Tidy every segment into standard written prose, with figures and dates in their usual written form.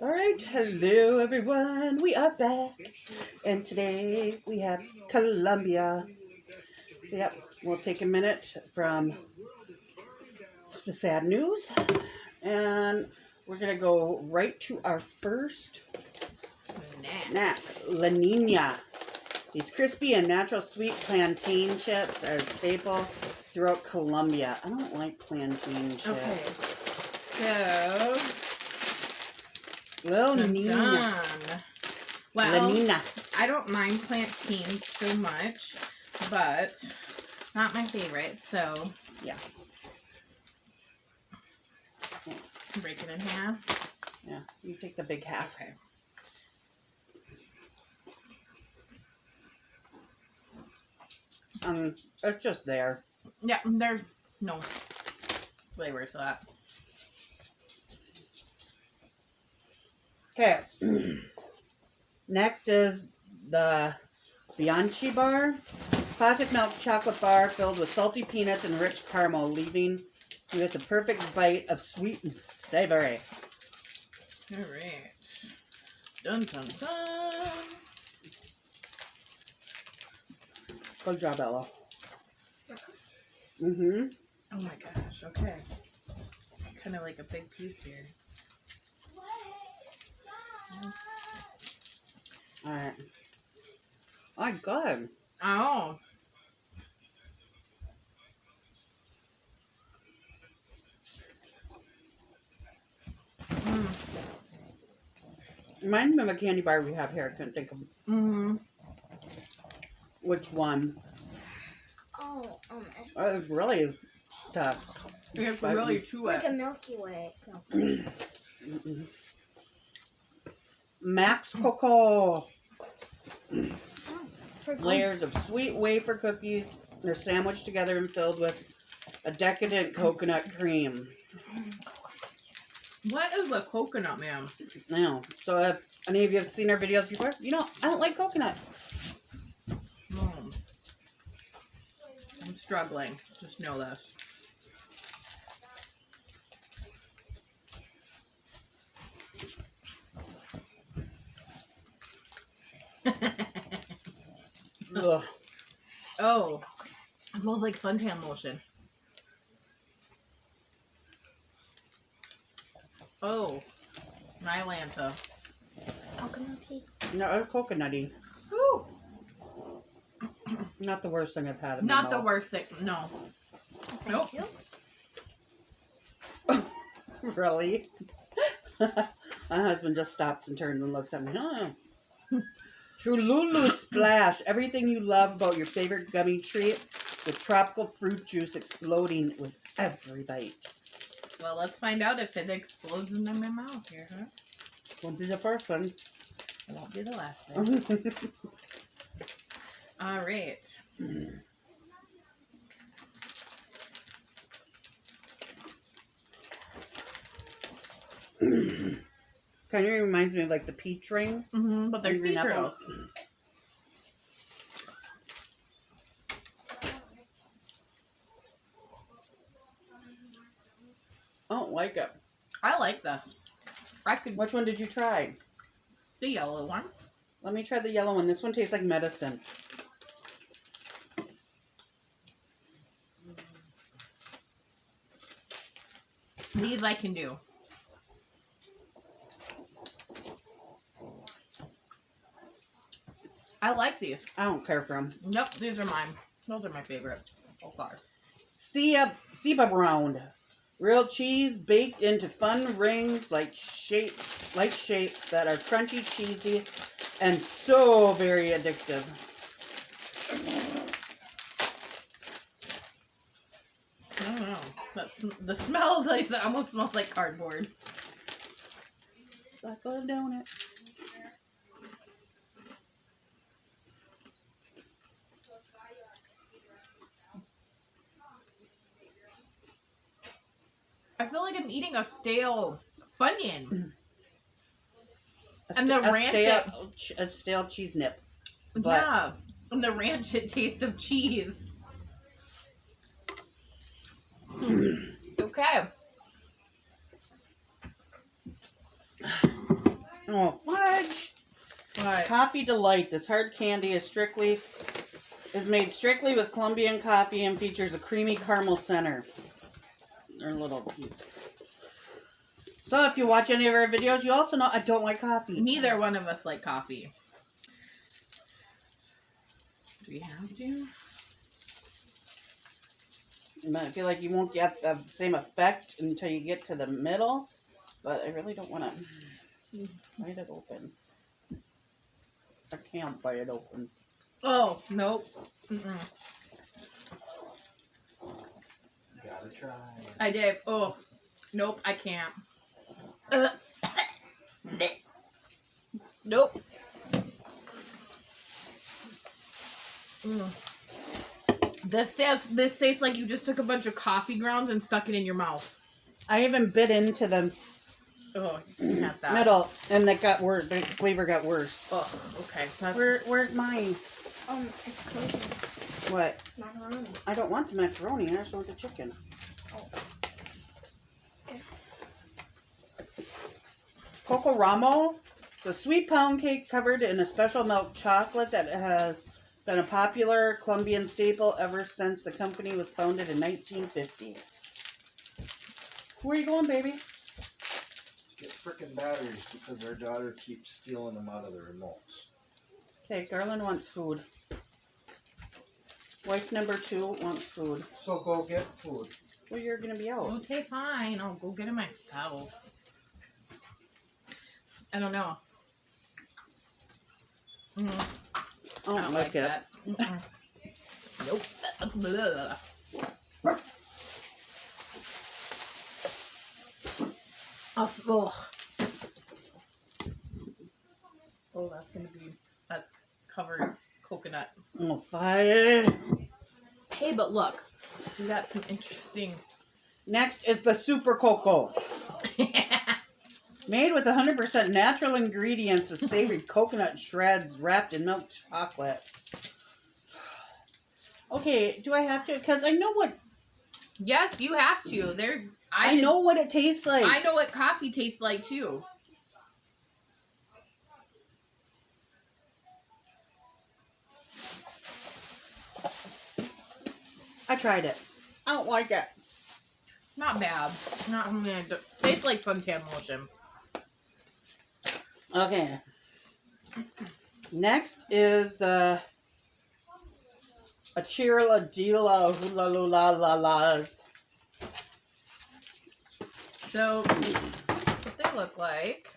All right, hello everyone. We are back, and today we have Colombia. So, yep, we'll take a minute from the sad news, and we're gonna go right to our first snack, La Nina. These crispy and natural sweet plantain chips are a staple throughout Colombia. I don't like plantain chips. Okay, so La Nina. Well, La Nina. I don't mind plantains so much, but not my favorite. So yeah, break it in half. Yeah, you take the big half. Okay. It's just there. Yeah, there's no flavor to that. Okay. Next is the Bianchi bar. Classic milk chocolate bar filled with salty peanuts and rich caramel, leaving you with the perfect bite of sweet and savory. All right. Dun dun dun. Good job, Ella. Mm-hmm. Oh my gosh. Okay. Kind of like a big piece here. All right. Oh, good. Oh. Reminds me of a candy bar we have here. I couldn't think of which one. Oh, It's really tough. You have to really chew it. like a Milky Way. It smells like. Max Coco. Oh, Layers of sweet wafer cookies are sandwiched together and filled with a decadent coconut cream. What is a coconut, ma'am? Now, so if any of you have seen our videos before, you know, I don't like coconut. I'm struggling. Just know this. Ugh. Oh, it smells like suntan lotion. Oh, Nylanta. Coconutty. No, it's coconutty. Woo! Not the worst thing I've had in my Not the mouth. worst thing. No. Nope. You. Really? My husband just stops and turns and looks at me. Oh. Trululu Splash. Everything you love about your favorite gummy treat with tropical fruit juice exploding with every bite. Well, let's find out if it explodes into my mouth here, huh? Won't be the first one. It won't be the last thing. All right. Kind of reminds me of like the peach rings. But they're sea turtles. I don't like it. I like this. I could Which one did you try? the yellow one. Let me try the yellow one. This one tastes like medicine. These I can do. I like these. I don't care for them. Nope, these are mine. Those are my favorite so far. Ciba round. Real cheese baked into fun rings like shapes that are crunchy, cheesy, and so very addictive. I don't know. The smell is like, that almost smells like cardboard. It's like a donut. I feel like I'm eating a stale Funyun. And the rancid... A stale cheese nip. Yeah. And the rancid taste of cheese. Okay. Oh, fudge! What? Coffee Delight. This hard candy is made strictly with Colombian coffee and features a creamy caramel center. Or little piece. So if you watch any of our videos, you also know I don't like coffee. Neither one of us like coffee. Do we have to? I feel like you won't get the same effect until you get to the middle, but I really don't want to bite it open. I can't bite it open. Oh, nope. Mm-mm. Gotta try. I did. Oh, nope, I can't. Nope. Mm. This tastes like you just took a bunch of coffee grounds and stuck it in your mouth. I even bit into the Oh, you can't have that. middle, and it got worse. The flavor got worse. Oh, okay. That's, Where's mine? It's cooking. What? Macaroni. I don't want the macaroni. I just want the chicken. Oh. Okay. Coco Ramo, the sweet pound cake covered in a special milk chocolate that has been a popular Colombian staple ever since the company was founded in 1950. Where are you going, baby? Get frickin' batteries because our daughter keeps stealing them out of the remotes. Okay, Garland wants food. Wife number 2 wants food. So go get food. Well, you're gonna be out. okay, fine. I'll go get it myself. I don't know. Mm, I don't like it. that. Mm-mm. Nope. Blah. Oh, that's covered coconut. Oh, fire. Hey, but look, we got some interesting. Next is the Super Coco. Made with 100% natural ingredients of savory coconut shreds wrapped in milk chocolate. Okay, do I have to? Because I know what Yes, you have to. I know what it tastes like. I know what coffee tastes like too. I tried it. I don't like it. Not bad. Not tastes like suntan lotion. Okay. Next is the Achira Dila Hula Lula La Las. So, what they look like.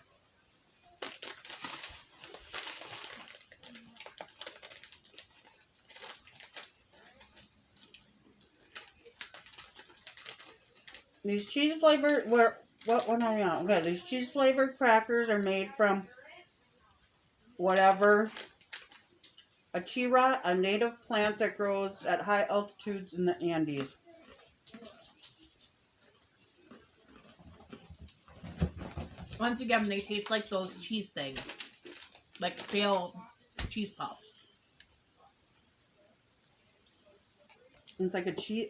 These cheese flavored what one are you on? Okay, these cheese flavored crackers are made from whatever Achira, a native plant that grows at high altitudes in the Andes. Once again, they taste like those cheese things. Like stale cheese puffs. It's like a cheese.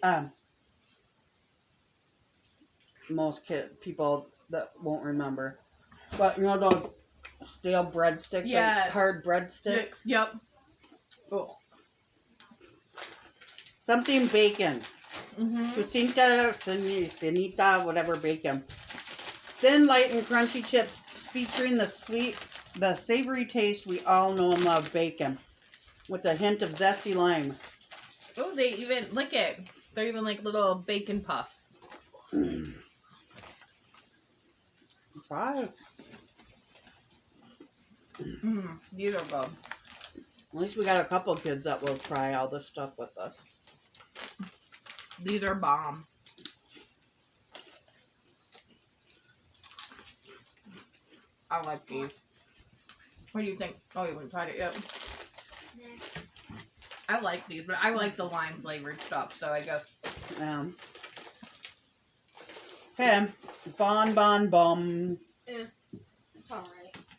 Most people that won't remember, but you know those stale breadsticks, Yes. like hard breadsticks. Yep. Oh. Something bacon. Mm-hmm. Cinita, whatever bacon. Thin, light, and crunchy chips featuring the savory taste we all know and love, bacon, with a hint of zesty lime. Oh, they even look it. They're even like little bacon puffs. Try. These are good. At least we got a couple kids that will try all this stuff with us. These are bomb. I like these. What do you think? Oh, you haven't tried it yet. I like these, but I like the lime flavored stuff, so I guess. Okay, Bon Bon Bum. It's alright.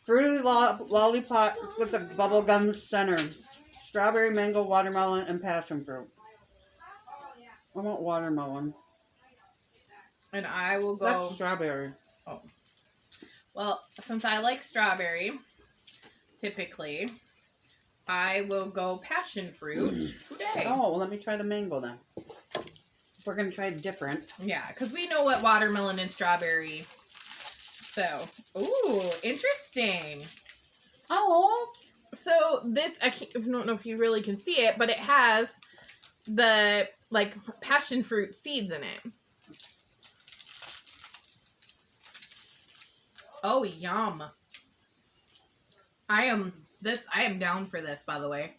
Fruity lollipop with a bubblegum center. Strawberry, mango, watermelon, and passion fruit. I want watermelon. And I will go. That's strawberry. Well, Well, since I like strawberry, typically, I will go passion fruit today. Oh, well, let me try the mango then. We're gonna try different. Yeah, because we know what watermelon and strawberry. So, ooh, interesting. Oh, So this, I don't know if you really can see it, but it has the like passion fruit seeds in it. Oh, yum. I am down for this, by the way.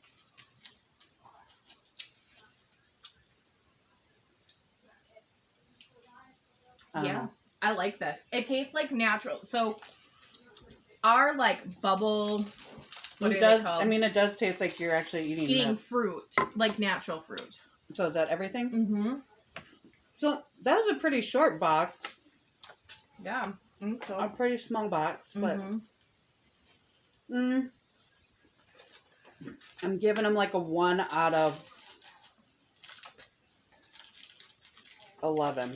Yeah, I like this. It tastes like natural. So our like bubble, what It are does. they called? I mean, it does taste like you're actually eating fruit, like natural fruit. So is that everything? Mm-hmm. So that was a pretty short box, Yeah. a pretty small box, but Mm-hmm. I'm giving them like a 1 out of 11.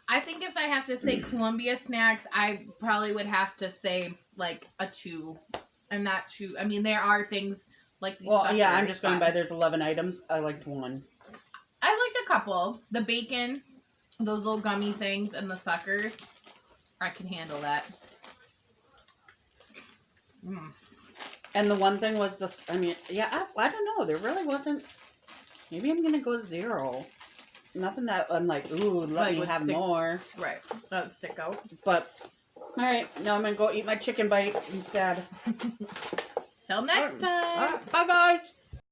I think if I have to say Columbia snacks, I probably would have to say like a 2. And not 2. I mean, there are things like these. Well, yeah, I'm suckers, just going but by there's 11 items. I liked 1. I liked a couple. The bacon, those little gummy things, and the suckers. I can handle that. Mm. And the one thing was I don't know. There really wasn't. Maybe I'm gonna go 0. Nothing that I'm like, ooh, let Like me would have stick- more. Right. That would stick out. But all right, now I'm gonna go eat my chicken bites instead. Till next time. Bye, guys.